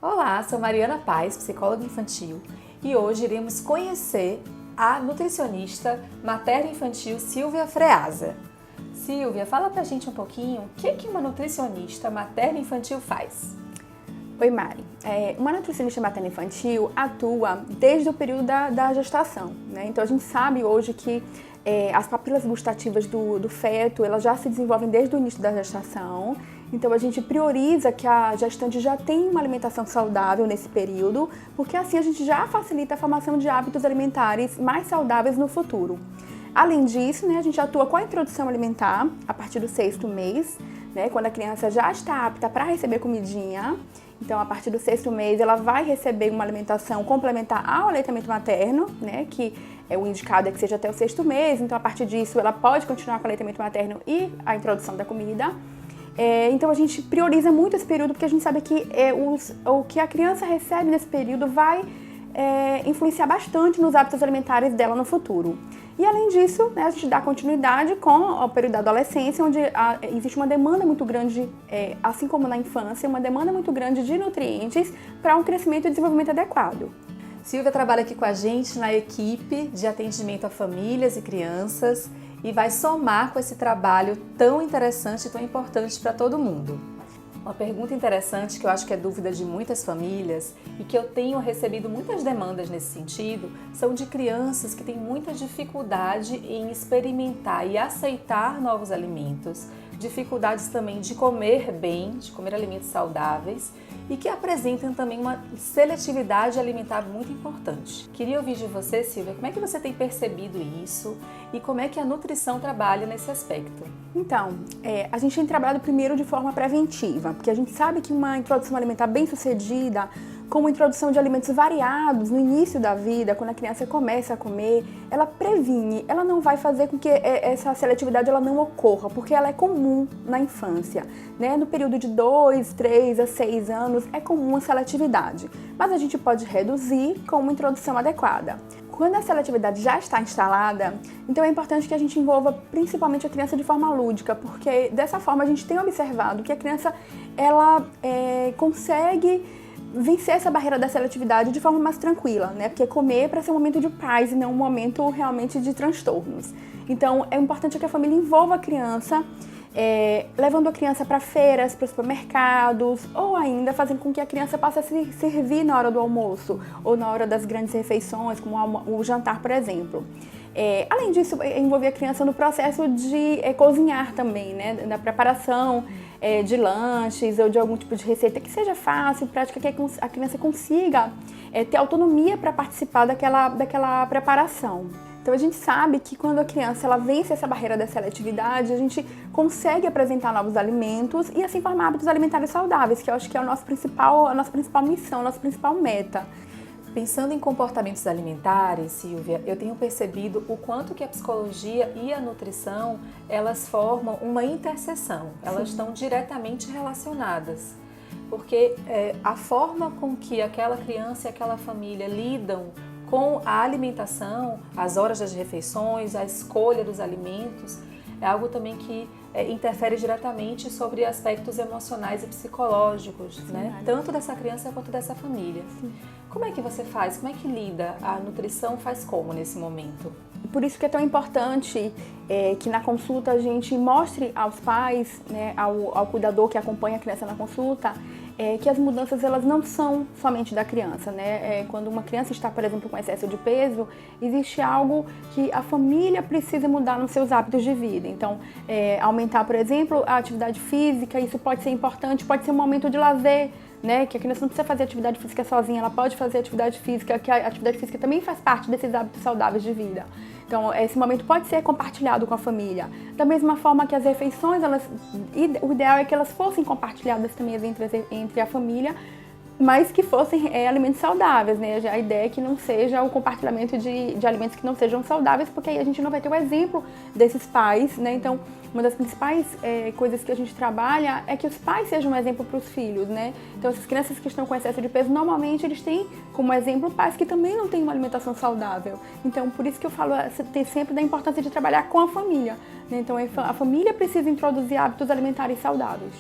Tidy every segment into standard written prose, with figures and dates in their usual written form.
Olá, sou Mariana Paz, psicóloga infantil, e hoje iremos conhecer a nutricionista materno-infantil Silvia Freasa. Silvia, fala pra gente um pouquinho o que uma nutricionista materno-infantil faz. Oi, Mari. Uma nutricionista materno-infantil atua desde o período da gestação, né? Então a gente sabe hoje que as papilas gustativas do feto, elas já se desenvolvem desde o início da gestação. Então a gente prioriza que a gestante já tenha uma alimentação saudável nesse período, porque assim a gente já facilita a formação de hábitos alimentares mais saudáveis no futuro. Além disso, né, a gente atua com a introdução alimentar a partir do 6º mês, né, quando a criança já está apta para receber comidinha. Então, a partir do 6º mês, ela vai receber uma alimentação complementar ao aleitamento materno, né, que o indicado é que seja até o 6º mês. Então, a partir disso, ela pode continuar com o aleitamento materno e a introdução da comida. Então, a gente prioriza muito esse período, porque a gente sabe que o que a criança recebe nesse período vai influenciar bastante nos hábitos alimentares dela no futuro. E além disso, né, a gente dá continuidade com o período da adolescência, onde existe uma demanda muito grande, assim como na infância, uma demanda muito grande de nutrientes para um crescimento e desenvolvimento adequado. Silvia trabalha aqui com a gente na equipe de atendimento a famílias e crianças e vai somar com esse trabalho tão interessante e tão importante para todo mundo. Uma pergunta interessante que eu acho que é dúvida de muitas famílias e que eu tenho recebido muitas demandas nesse sentido são de crianças que têm muita dificuldade em experimentar e aceitar novos alimentos, dificuldades também de comer bem, de comer alimentos saudáveis e que apresentam também uma seletividade alimentar muito importante. Queria ouvir de você, Silvia, como é que você tem percebido isso e como é que a nutrição trabalha nesse aspecto? Então, a gente tem trabalhado primeiro de forma preventiva, porque a gente sabe que uma introdução alimentar bem sucedida, como a introdução de alimentos variados no início da vida, quando a criança começa a comer, ela previne, ela não vai fazer com que essa seletividade ela não ocorra, porque ela é comum na infância, né? No período de 2, 3 a 6 anos é comum a seletividade, mas a gente pode reduzir com uma introdução adequada. Quando a seletividade já está instalada, então é importante que a gente envolva principalmente a criança de forma lúdica, porque dessa forma a gente tem observado que a criança ela consegue vencer essa barreira da seletividade de forma mais tranquila, né? Porque comer é para ser um momento de paz e não um momento realmente de transtornos. Então é importante que a família envolva a criança, levando a criança para feiras, para supermercados, ou ainda fazendo com que a criança passe a se servir na hora do almoço ou na hora das grandes refeições, como o jantar, por exemplo. Além disso, envolver a criança no processo de cozinhar também, né? Na preparação de lanches ou de algum tipo de receita que seja fácil, prática, que a criança consiga ter autonomia para participar daquela preparação. Então a gente sabe que quando a criança ela vence essa barreira da seletividade, a gente consegue apresentar novos alimentos e assim formar hábitos alimentares saudáveis, que eu acho que é a nossa principal missão, a nossa principal meta. Pensando em comportamentos alimentares, Silvia, eu tenho percebido o quanto que a psicologia e a nutrição, elas formam uma interseção, elas estão diretamente relacionadas. Porque a forma com que aquela criança e aquela família lidam com a alimentação, as horas das refeições, a escolha dos alimentos, é algo também que interfere diretamente sobre aspectos emocionais e psicológicos, sim, né? Tanto dessa criança quanto dessa família. Sim. Como é que você faz? Como é que lida? A nutrição faz como nesse momento? Por isso que é tão importante que na consulta a gente mostre aos pais, né, ao cuidador que acompanha a criança na consulta, que as mudanças elas não são somente da criança, né? Quando uma criança está, por exemplo, com excesso de peso, existe algo que a família precisa mudar nos seus hábitos de vida. Então, aumentar, por exemplo, a atividade física, isso pode ser importante, pode ser um momento de lazer, né? Que a criança não precisa fazer atividade física sozinha, ela pode fazer atividade física, que a atividade física também faz parte desses hábitos saudáveis de vida. Então, esse momento pode ser compartilhado com a família. Da mesma forma que as refeições, o ideal é que elas fossem compartilhadas também entre a família, mas que fossem alimentos saudáveis, né? A ideia é que não seja o compartilhamento de alimentos que não sejam saudáveis, porque aí a gente não vai ter o exemplo desses pais, né? Então, uma das principais coisas que a gente trabalha é que os pais sejam um exemplo para os filhos, né? Então, essas crianças que estão com excesso de peso, normalmente eles têm como exemplo pais que também não têm uma alimentação saudável. Então, por isso que eu falo sempre da importância de trabalhar com a família, né? Então, a família precisa introduzir hábitos alimentares saudáveis.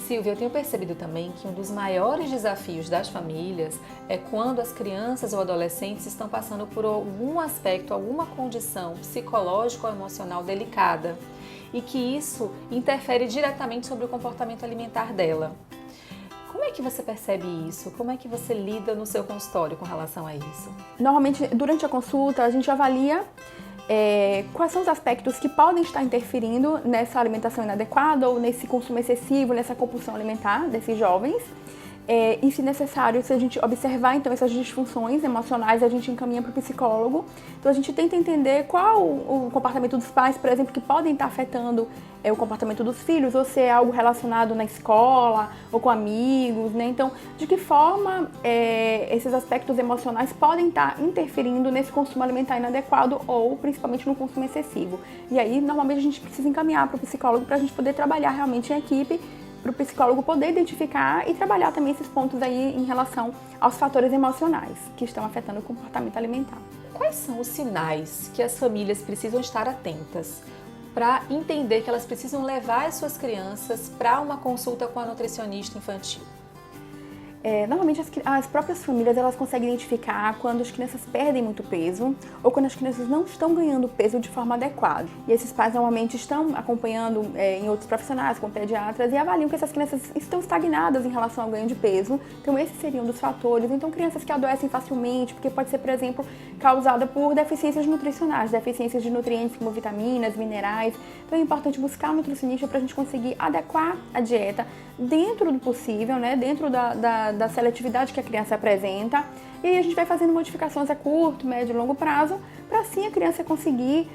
Silvia, eu tenho percebido também que um dos maiores desafios das famílias é quando as crianças ou adolescentes estão passando por algum aspecto, alguma condição psicológica ou emocional delicada e que isso interfere diretamente sobre o comportamento alimentar dela. Como é que você percebe isso? Como é que você lida no seu consultório com relação a isso? Normalmente, durante a consulta, a gente avalia quais são os aspectos que podem estar interferindo nessa alimentação inadequada ou nesse consumo excessivo, nessa compulsão alimentar desses jovens. E se necessário, se a gente observar então essas disfunções emocionais, a gente encaminha para o psicólogo. Então a gente tenta entender qual o comportamento dos pais, por exemplo, que podem estar afetando o comportamento dos filhos, ou se é algo relacionado na escola ou com amigos, né? Então, de que forma esses aspectos emocionais podem estar interferindo nesse consumo alimentar inadequado ou principalmente no consumo excessivo. E aí, normalmente a gente precisa encaminhar para o psicólogo para a gente poder trabalhar realmente em equipe, para o psicólogo poder identificar e trabalhar também esses pontos aí em relação aos fatores emocionais que estão afetando o comportamento alimentar. Quais são os sinais que as famílias precisam estar atentas para entender que elas precisam levar as suas crianças para uma consulta com a nutricionista infantil? Normalmente as próprias famílias elas conseguem identificar quando as crianças perdem muito peso ou quando as crianças não estão ganhando peso de forma adequada. E esses pais normalmente estão acompanhando em outros profissionais, como pediatras, e avaliam que essas crianças estão estagnadas em relação ao ganho de peso. Então esses seriam um dos fatores. Então crianças que adoecem facilmente, porque pode ser, por exemplo, causada por deficiências nutricionais, deficiências de nutrientes como vitaminas, minerais. Então é importante buscar um nutricionista para a gente conseguir adequar a dieta dentro do possível, né? Dentro da seletividade que a criança apresenta, e aí a gente vai fazendo modificações a curto, médio e longo prazo, para assim a criança conseguir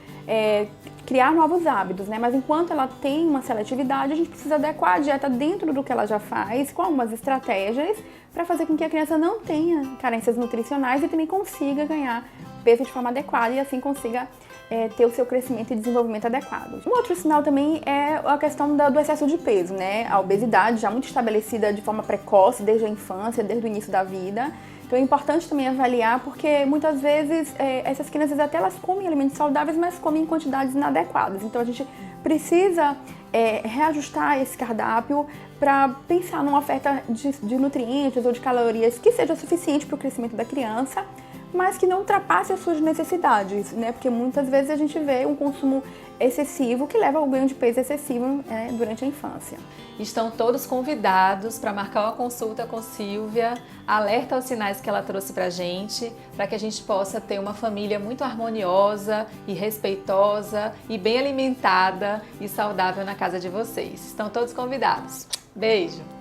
criar novos hábitos, né? Mas enquanto ela tem uma seletividade, a gente precisa adequar a dieta dentro do que ela já faz, com algumas estratégias, para fazer com que a criança não tenha carências nutricionais e também consiga ganhar peso de forma adequada e assim consiga ter o seu crescimento e desenvolvimento adequado. Um outro sinal também é a questão do excesso de peso, né? A obesidade já muito estabelecida de forma precoce, desde a infância, desde o início da vida. Então é importante também avaliar, porque muitas vezes essas crianças até elas comem alimentos saudáveis, mas comem em quantidades inadequadas. Então a gente precisa reajustar esse cardápio para pensar numa oferta de nutrientes ou de calorias que seja suficiente para o crescimento da criança, mas que não ultrapasse as suas necessidades, né? Porque muitas vezes a gente vê um consumo excessivo que leva ao ganho de peso excessivo durante a infância. Estão todos convidados para marcar uma consulta com Silvia, alerta aos sinais que ela trouxe para que a gente possa ter uma família muito harmoniosa e respeitosa e bem alimentada e saudável na casa de vocês. Estão todos convidados. Beijo!